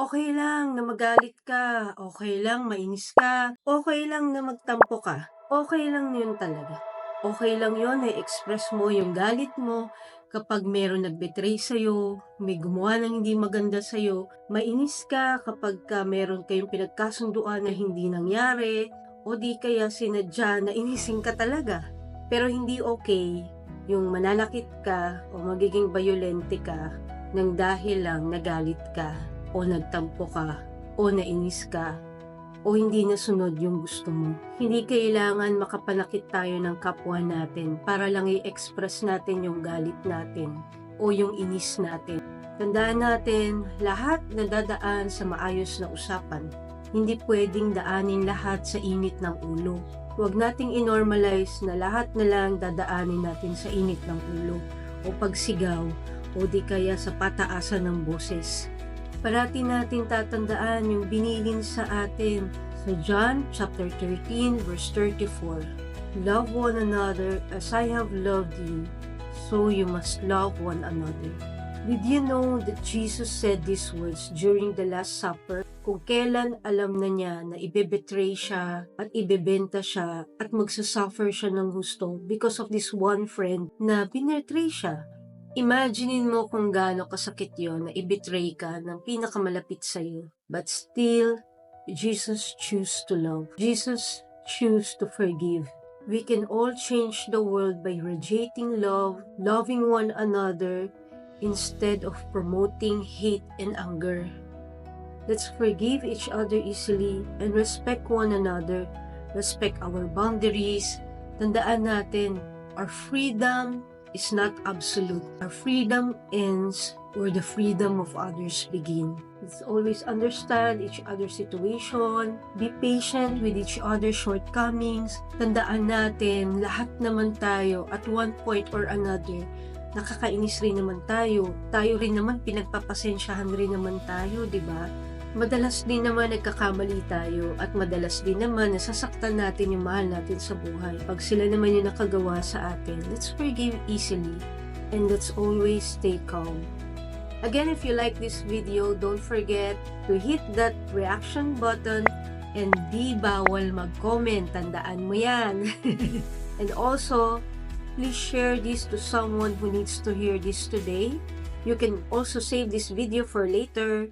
Okey lang na magalit ka, okey lang mainis ka, okey lang na magtampo ka, okey lang yun talaga. Okey lang yun na i-express mo yung galit mo kapag merong nag-betray sa'yo, may gumawa ng hindi maganda sa'yo, mainis ka kapagka meron kayong pinagkasunduan na hindi nangyari o di kaya sinadya na inisin ka talaga. Pero hindi okey yung mananakit ka o magiging bayolente ka ng dahil lang nagalit ka o nagtampo ka o nainis ka o hindi nasunod yung gusto mo. Hindi kailangan makapanakit tayo ng kapwa natin para lang i-express natin yung galit natin o yung inis natin. Tandaan natin, lahat nadadaan sa maayos na usapan. Hindi pwedeng daanin lahat sa init ng ulo. Huwag nating inormalize na lahat na lang dadaanin natin sa init ng ulo o pagsigaw o di kaya sa pataasan ng boses. Parati natin tatandaan yung binilin sa atin sa John chapter 13 verse 34. Love one another as I have loved you, so you must love one another. Did you know that Jesus said these words during the Last Supper? Kung kailan alam na niya na ibebetray siya at ibebenta siya at magsasuffer siya ng gusto because of this one friend na binetray siya. Imaginein mo kung gaano kasakit yon na i-betray ka ng pinakamalapit sa'yo. But still, Jesus choose to love. Jesus choose to forgive. We can all change the world by radiating love, loving one another, instead of promoting hate and anger. Let's forgive each other easily and respect one another. Respect our boundaries. Tandaan natin, our freedom is not absolute. Our freedom ends where the freedom of others begin. Let's always understand each other's situation, be patient with each other's shortcomings. Tandaan natin, lahat naman tayo at one point or another, nakakainis rin naman tayo. Tayo rin naman, pinagpapasensyahan rin naman tayo, di ba? Madalas din naman nagkakamali tayo at madalas din naman nasasaktan natin yung mahal natin sa buhay. Pag sila naman yung nakagawa sa atin, let's forgive easily and let's always stay calm. Again, if you like this video, don't forget to hit that reaction button and di bawal mag-comment. Tandaan mo yan. And also, please share this to someone who needs to hear this today. You can also save this video for later.